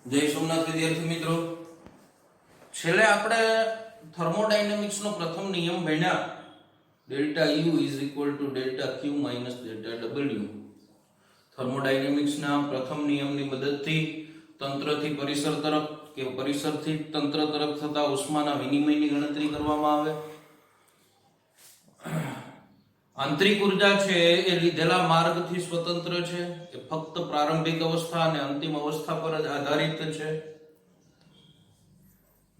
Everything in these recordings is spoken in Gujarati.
જય સોમનાથ વિદ્યાર્થી મિત્રો, છેલ્લે આપણે થર્મોડાયનેમિક્સ નો પ્રથમ નિયમ ભણ્યા. Delta you is equal to delta Q minus delta W. Thermodynamics ના પ્રથમ નિયમની મદદથી તંત્રથી પરિસર તરફ કે પરિસરથી તંત્ર તરફ થતા ઉષ્માના વિનિમયની ગણતરી કરવામાં આવે. આંતરિક ઉર્જા છે એ લીધેલા માર્ગથી સ્વતંત્ર છે, એ ફક્ત પ્રારંભિક અવસ્થા અને અંતિમ અવસ્થા પર જ આધારિત છે.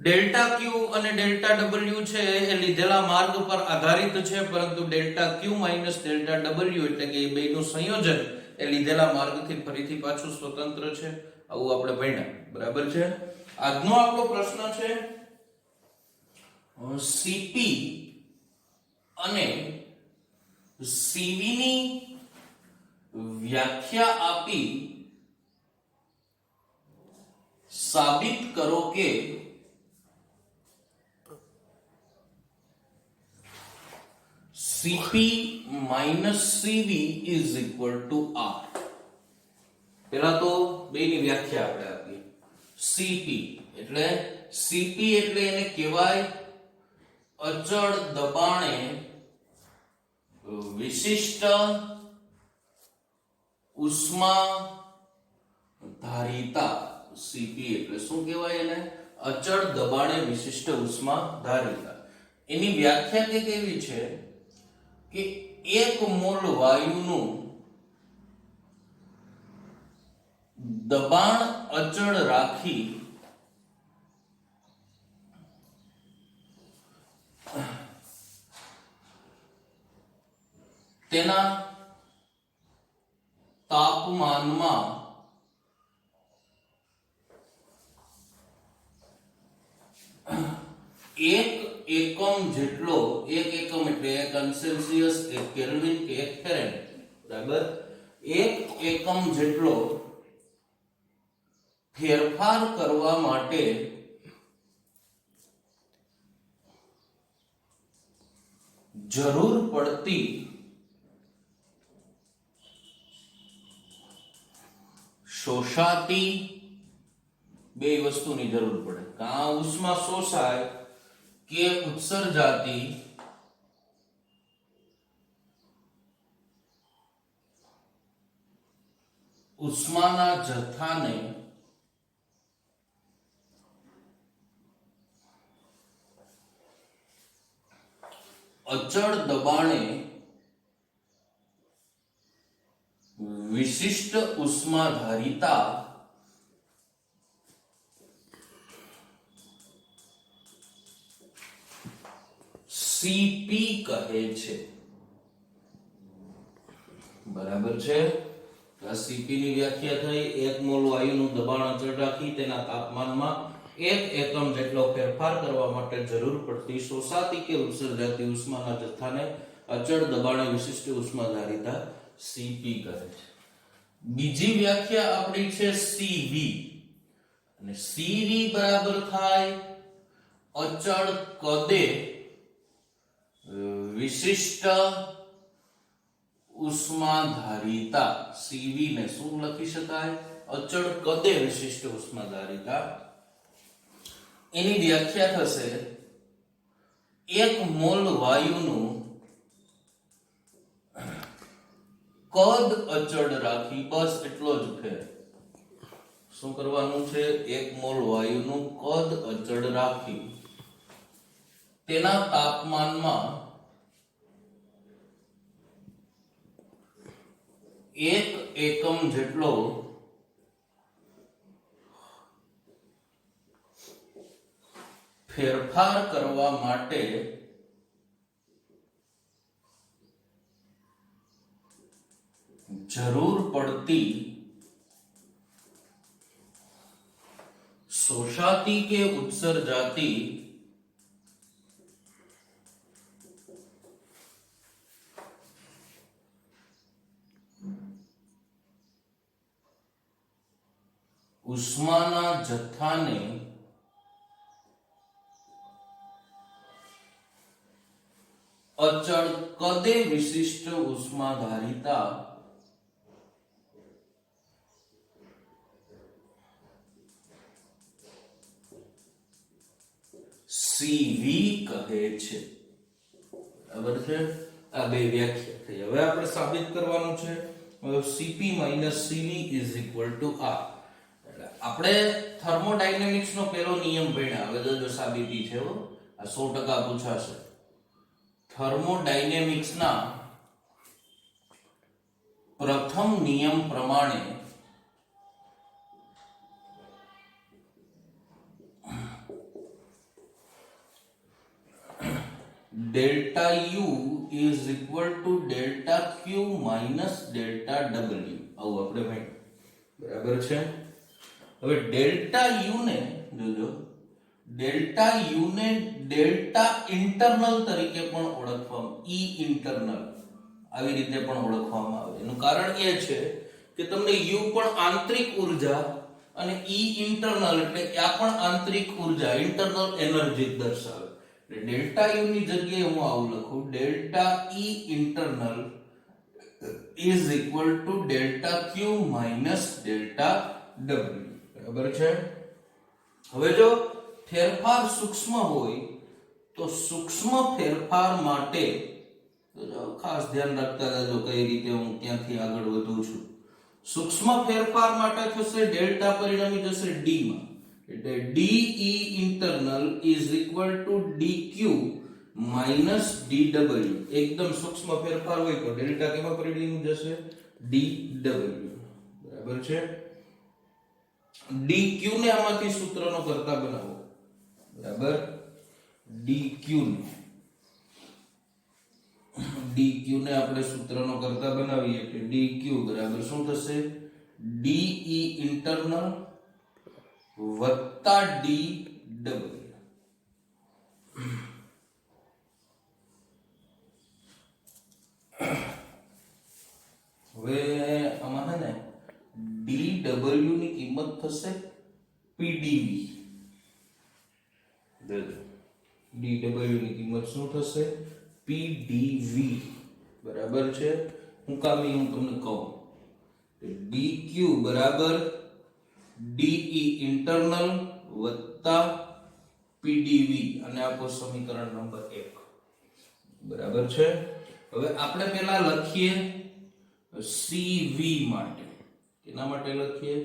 ડેલ્ટા ક્યુ અને ડેલ્ટા ડબલ્યુ છે એ લીધેલા માર્ગ પર આધારિત છે, પરંતુ ડેલ્ટા ક્યુ માઇનસ ડેલ્ટા ડબલ્યુ એટલે કે એ બેનું સંયોજન એ લીધેલા માર્ગથી ફરીથી પાછું સ્વતંત્ર છે. આવું આપણે ભણ્યા, બરાબર છે. આજનો આપણો પ્રશ્ન છે સીપી અને સીવી ની વ્યાખ્યા આપી સાબિત કરો કે Cp minus Cv is equal to R. પહેલા તો બેની વ્યાખ્યા આપણે આપીએ. Cp એટલે એને કહેવાય અચળ દબાણે વિશિષ્ટ ઉષ્મા ધારિતા. Cp એટલે શું કહેવાય? એને અચળ દબાણે વિશિષ્ટ ઉષ્મા ધારિતા. એની વ્યાખ્યા કે કેવી છે કે 1 મોલ વાયુનું દબાણ અચળ રાખી તેના તાપમાનમાં 1 એકમ જેટલો, 1 એકમ એટલે 1 સેલ્સિયસ, 1 કેલ્વિન કે 1 ફેરેનહાઇટ, બરાબર, 1 એકમ જેટલો ફેરફાર કરવા માટે જરૂર પડતી શોષાતી બે વસ્તુની જરૂર પડે. કાં ઉષ્મા શોષાય કે ઉત્સર્જાતી ઉષ્માના જથ્થાને અચળ દબાણે વિશિષ્ટ ઉષ્મા ધારિતા Cp કહે છે, બરાબર છે. Cp ની વ્યાખ્યા થઈ 1 મોલ વાયુનું દબાણ અચળ રાખી તેના તાપમાનમાં 1 એકમ જેટલો ફેરફાર કરવા માટે જરૂર પડતી શોષાતી કે ઉત્સર્જાતી ઉષ્માના જથ્થાને અચળ દબાણે વિશિષ્ટ ઉષ્મા ધારિતા Cp કહે છે. બીજી વ્યાખ્યા આપણી છે Cv, અને Cv બરાબર થાય અચળ કદે વિશિષ્ટ ઉષ્મા ધારિતા. Cv ને શું લખી શકાય? અચળ કદે વિશિષ્ટ ઉષ્મા ધારિતા. એની વ્યાખ્યા થશે 1 મોલ વાયુનું કદ અચળ રાખી, બસ એટલો જ ફેર. શું કરવાનું છે? 1 મોલ વાયુનું કદ અચળ રાખી તેના તાપમાનમાં 1 એકમ જેટલો ફેરફાર કરવા માટે જરૂર પડતી શોષાતી કે ઉત્સર્જાતી ઉષ્માના જથ્થાને અચળ કદે વિશિષ્ટ ઉષ્મા ધારિતા સીવી કહે છે. બરાબર છે. આ બે વ્યાખ્યા થઈ. હવે આપણે સાબિત કરવાનું છે Cp - Cv = R. આપણે થર્મોડાયનેમિક્સ નો પહેલો નિયમ ભણ્યા. હવે જો સાબિતી છે હો, આ 100% પૂછાશે. થર્મોડાયનેમિક્સ ના પ્રથમ નિયમ પ્રમાણે delta U is equal to delta Q minus delta W. આવું આપણે ભાઈ બરાબર છે. હવે ડેલ્ટા U ને જોજો, ડેલ્ટા U ને ડેલ્ટા ઇન્ટરનલ તરીકે પણ ઓળખવામાં, E ઇન્ટરનલ આવી રીતે પણ ઓળખવામાં આવે. એનું કારણ એ છે કે તમને U પણ આંતરિક ઊર્જા અને E ઇન્ટરનલ એટલે આ પણ આંતરિક ઊર્જા, ઇન્ટરનલ એનર્જી દર્શાવે. ડેલ્ટા U ની જગ્યાએ હું આવું લખું, delta E internal is equal to delta Q minus delta W. બરાબર છે. હવે જો ફેરફાર સૂક્ષ્મ હોય તો સૂક્ષ્મ ફેરફાર માટે ખાસ ધ્યાન રાખતા જાજો કઈ રીતે હું ક્યાંથી આગળ વધું છું. સૂક્ષ્મ ફેરફાર માટે થશે ડેલ્ટા પરિણમી જશે D માં, એટલે DE internal is equal to DQ minus DW. એકદમ સૂક્ષ્મ ફેરફાર હોય તો ડેલ્ટા કેમાં પરિણમી જશે? DW. બરાબર છે. DQ ને આમાંથી સૂત્રનો કરતા બનાવો. બરાબર. DQ ને આપણે સૂત્રનો કરતા બનાવીએ એટલે DQ બરાબર શું થશે? DE internal વત્તા DW. હવે આમાં હે ને DW ની કિંમત થશે PdV. DW ની કિંમત શું થશે? PdV. બરાબર છે. હું કામી હું તમને કહું, DQ બરાબર DE ઇન્ટરનલ વત્તા PdV અને આપો સમીકરણ નંબર 1. બરાબર છે. હવે આપણે પહેલા લખીએ CV માટે. કેના માટે લખીએ?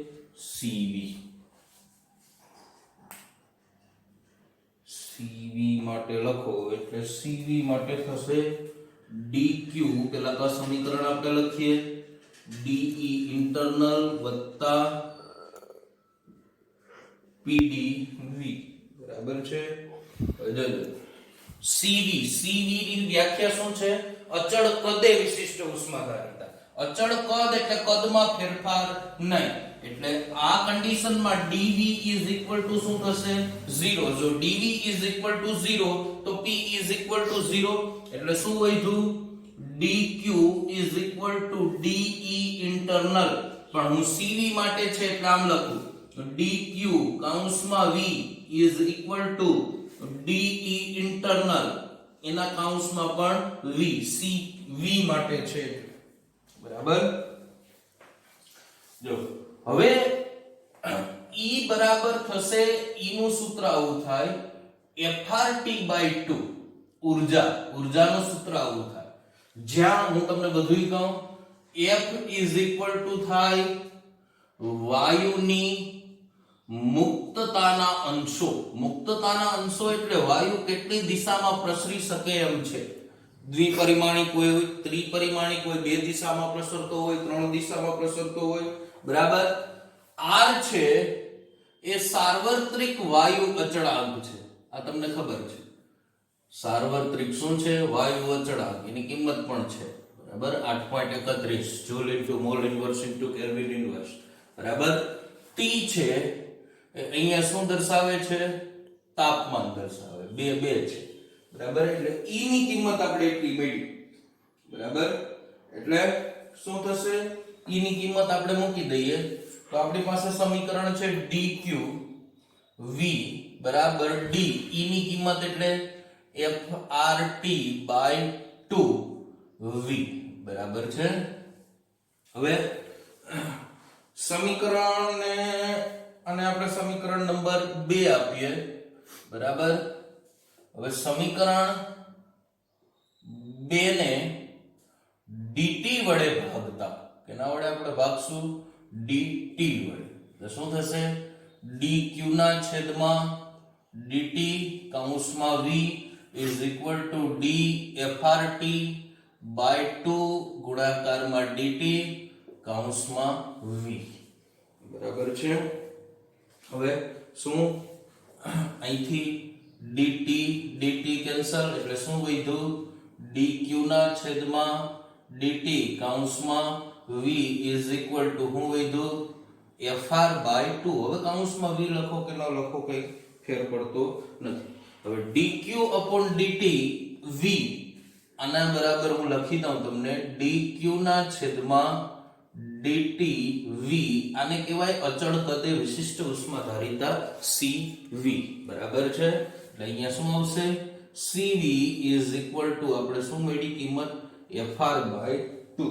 CV. CV માટે લખો એટલે CV માટે થશે DQ, પેલા તો સમીકરણ આપણે લખીએ DE ઇન્ટરનલ વત્તા PdV. બરાબર છે. CV ની વ્યાખ્યા શું છે? અચળ કદે વિશિષ્ટ ઉષ્માધારિતા. અચળ કદ એટલે કદમાં ફેરફાર નહીં. એટલે આ કન્ડિશનમાં dV is equal to શું થશે? 0. જો dV is equal to 0 તો P is equal to 0. એટલે શું વધ્યું? dQ is equal to DE internal. પણ હું CV માટે છે એટલે આમ લખું, dQ કૌંસમાં V is equal to DE internal એના કૌંસમાં પણ V, CV માટે છે. બરાબર. જો હવે E બરાબર થશે, E નું સૂત્ર આવું થાય FRT/2. ઊર્જાનું સૂત્ર આવું થાય જ્યાં હું તમને બધુંય કહું, F is equal to થાય વાયુની મુક્તતાના અંશો. મુક્તતાના અંશો એટલે વાયુ કેટલી દિશામાં પ્રસરી શકે એમ છે. દ્વિપરિમાણિક હોય, ત્રિપરિમાણિક હોય, 2 દિશામાં પ્રસરતો હોય, 3 દિશામાં પ્રસરતો હોય. બરાબર. R છે એ સાર્વત્રિક વાયુ અચળાંક છે. આ તમને ખબર છે. સાર્વત્રિક શું છે? વાયુ અચળાંક. એની કિંમત પણ છે. બરાબર. 8.31 joule into mall inverse into kelvin inverse. બરાબર. T છે અહીંયા શું દર્શાવે છે? તાપમાન દર્શાવે. 2 છે. બરાબર. એટલે E ની કિંમત આપણે એટલી મળી. બરાબર. એટલે શું થશે? E ની કિંમત આપણે મૂકી દઈએ તો આપણી પાસે સમીકરણ છે DQ V બરાબર D. E ની કિંમત એટલે FRT/2 V. બરાબર છે. હવે સમીકરણ ને અને આપણે સમીકરણ નંબર 2 આપીએ. બરાબર. હવે સમીકરણ 2 ને dt વડે ભાગતા કેના વડે આપણે ભાગશું dt વડે તો શું થશે dq ના છેદમાં dt કૌંસમાં v is equal to dfrt by 2 ગુણાકારમાં dt કૌંસમાં v બરાબર છે હવે શું અહીંથી dt કેન્સલ એટલે શું વધ્યું dq ના છેદમાં dt કૌંસમાં v is equal to શું વધ્યું fr by 2 હવે કૌંસમાં v લખો કે ન લખો કઈ ફેર પડતો નથી હવે dq upon dt v આના બરાબર હું લખી દઉં તમને dq ના છેદમાં dt v આને કહેવાય અચળ કદે વિશિષ્ટ ઉષ્માધારિતા cv બરાબર છે એટલે અહીંયા શું આવશે cv is equal to આપણે શું મેળવી કિંમત fr by 2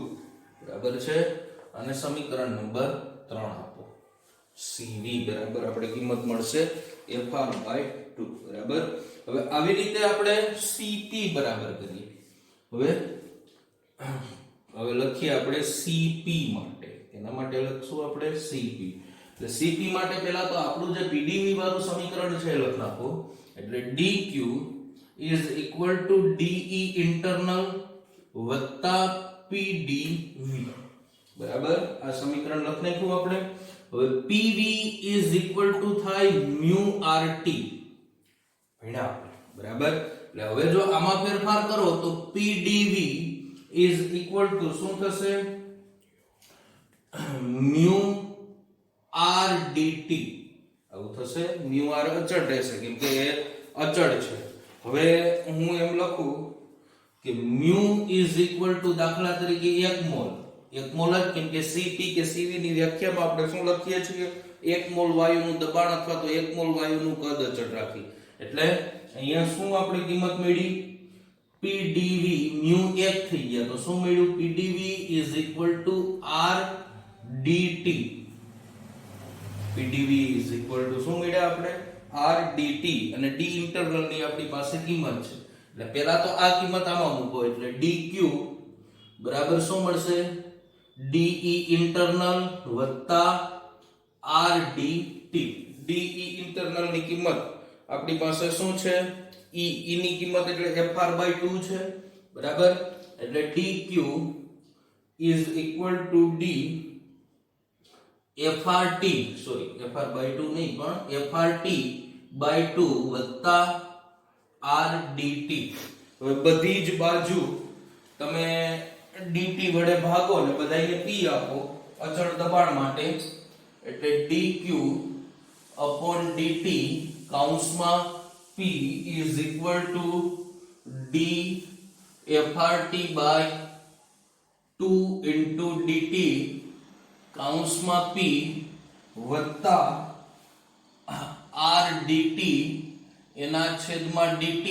બરાબર છે અને સમીકરણ નંબર 3 આપો cv બરાબર આપણે કિંમત મળશે fr by 2 બરાબર હવે આવી રીતે આપણે cp બરાબર કરીએ હવે લખીએ આપણે cp માટે એના માટે લખશું આપણે cp એટલે cp માટે પહેલા તો આપણું જે pdv વાળું સમીકરણ છે એ લખ નાખો એટલે dq is equal to de internal વત્તા pdv બરાબર આ સમીકરણ લખ નાખ્યું આપણે હવે pv is equal to થાય mu rt ભણ્યા બરાબર એટલે હવે જો આમાં ફેરફાર કરો તો pdv is equal to શું થશે mu r dt આવું થશે mu r અચળ રહેશે કેમ કે એ અચળ છે હવે હું એમ લખું કે mu is equal to દાખલા તરીકે 1 મોલ 1 મોલ કેમ કે cp કે cv ની વ્યાખ્યામાં આપણે શું લખીએ છીએ 1 મોલ વાયુનું દબાણ અથવા તો 1 મોલ વાયુનું કદ અચળ રાખી એટલે અહીંયા શું આપણે કિંમત મેળવી pdv mu 1 થઈ ગયા તો શું મળ્યું pdv is equal to r dt pdv is equal to શું મળ્યા આપણે r dt અને d ઇન્ટરવલ ની આપણી પાસે કિંમત છે એટલે પહેલા તો આ કિંમત આમાં મૂકો એટલે dq બરાબર શું મળશે de ઇન્ટરનલ વત્તા r dt de ઇન્ટરનલ ની કિંમત આપણી પાસે શું છે e ની કિંમત એટલે fr by 2 છે બરાબર એટલે dq is equal to d frt sorry fr by 2 નહીં પણ frt by 2 વત્તા r dt હવે બધી જ બાજુ તમે dt વડે ભાગો ને બધાને p આપો અચળ દબાણ માટે એટલે dq upon dt કૌંસમાં p is equal to d frt by 2 into dt કૌંસમાં p વત્તા r dt એના છેદમાં dt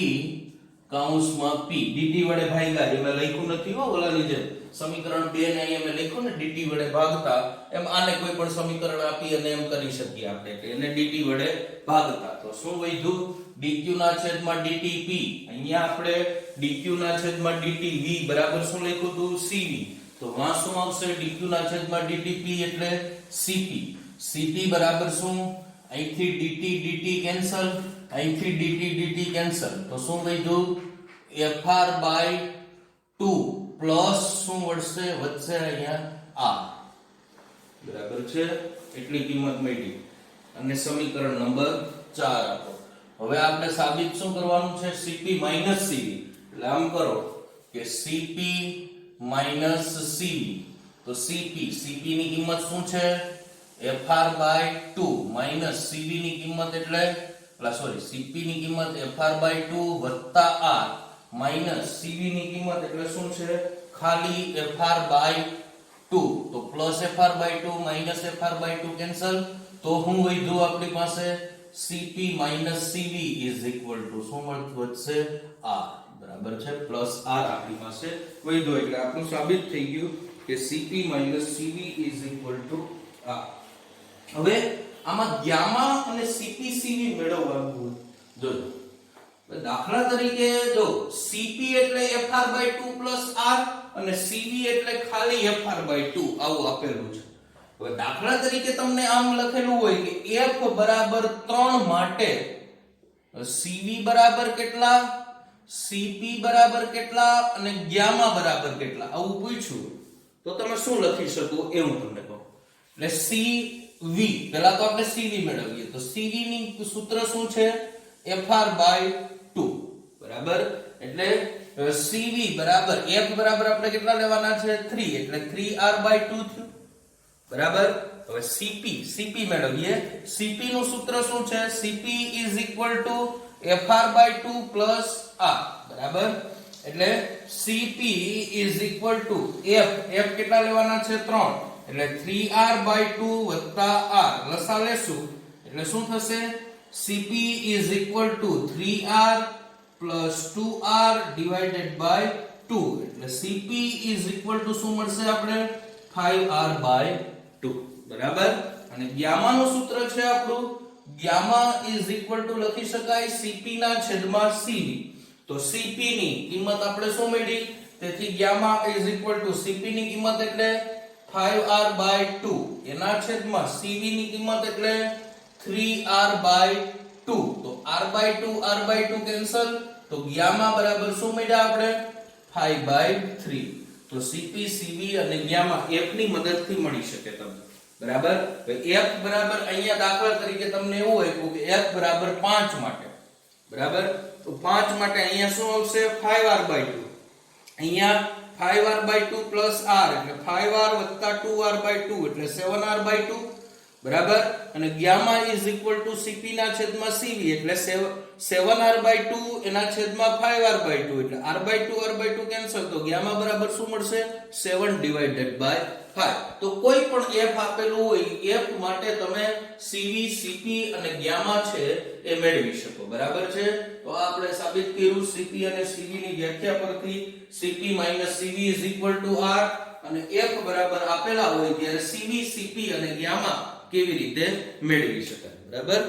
કૌંસમાં p dt વડે ભાગ્યા એમાં લખ્યું નથી હો ઓલાની જેમ સમીકરણ 2 ને અહીંયા મેં લખ્યું ને dt વડે ભાગતા એમ આને કોઈ પણ સમીકરણ આપી અને એમ કરી શકીએ આપણે કે એને dt વડે ભાગતા તો શું વધ્યું dq ના છેદમાં dt p અહીંયા આપણે dq ના છેદમાં dt v બરાબર શું લખ્યું હતું cv તો વાં શું આવશે dq ના છેદમાં dt p એટલે cp cp બરાબર શું અહીંથી dt કેન્સલ અહીંથી dt કેન્સલ તો શું વધ્યું fr by 2 પ્લસ શું વધશે અહીંયા r બરાબર છે એટલી કિંમત મળી અને સમીકરણ નંબર 4 આપો હવે આપણે સાબિત શું કરવાનું છે cp cv એટલે આમ કરો કે cp cv તો cp ની કિંમત શું છે fr by 2 cv ની કિંમત એટલે cp ની કિંમત fr by 2 વત્તા r cv ની કિંમત એટલે શું છે ખાલી fr by 2 તો fr by 2 fr by 2 cancel તો શું વધ્યું આપણી પાસે cp cv is equal to શું વધશે r બરાબર છે પ્લસ r આપણી પાસે વધ્યો એટલે આપણું સાબિત થઈ ગયું કે cp cv is equal to r હવે આમાં ગામા અને cp cv મેળવવાનું જોજો દાખલા તરીકે જો Cp એટલે fr/2 r અને Cv એટલે ખાલી fr/2 આવું આપેલું છે. હવે દાખલા તરીકે તમને આમ લખેલું હોય કે f બરાબર 3 માટે Cv બરાબર કેટલા, Cp બરાબર કેટલા અને ગામા બરાબર કેટલા આવું પૂછ્યું તો તમે શું લખી શકો એ હું તમને કહું. એટલે Cv પહેલા તો આપણે Cv મેળવીએ તો Cv ની સૂત્ર શું છે fr/2 બરાબર. એટલે Cv બરાબર f બરાબર આપણે કેટલા લેવાના છે 3 એટલે 3r/2 થયું બરાબર. હવે Cp મેળવીએ. Cp નું સૂત્ર શું છે Cp fr/2 r બરાબર. એટલે Cp f કેટલા લેવાના છે 3 એટલે 3r/2 r લસા લેશું એટલે શું થશે Cp 3r 2r divided by 2 એટલે Cp શું મળશે આપણે 5r/2 બરાબર. અને ગામા નું સૂત્ર છે આપણું ગામા લખી શકાય Cp ના છેદમાં Cv. તો Cp ની કિંમત આપણે શું મેળવી તેથી ગામા Cp ની કિંમત એટલે 5r/2 એના છેદમાં Cv ની કિંમત એટલે 3r/2 તો r/2 કેન્સલ તો ગામા બરાબર શું મળ્યા આપણે 5/3. તો Cp Cv અને ગામા f ની મદદથી મળી શકે તમને બરાબર. તો f બરાબર અહીંયા દાખલા તરીકે તમને એવું આપ્યું કે f બરાબર 5 માટે બરાબર. તો 5 માટે અહીંયા શું આવશે 5r/2 અહીંયા 5r/2 r એટલે 5r 2r/2 એટલે 7r/2 બરાબર. અને ગામા Cp ના છેદમાં Cv એટલે 7r/2 એના છેદમાં 5r/2 એટલે r/2 કેન્સલ તો ગામા બરાબર શું મળશે 7/5. તો કોઈ પણ f આપેલું હોય f માટે તમે Cv Cp અને ગામા છે એ મેળવી શકો બરાબર છે. તો આપણે સાબિત કર્યું Cp અને Cv ની વ્યાખ્યા પરથી Cp Cv r અને f બરાબર આપેલા હોય ત્યારે Cv Cp અને ગામા કેવી રીતે મેળવી શકાય બરાબર.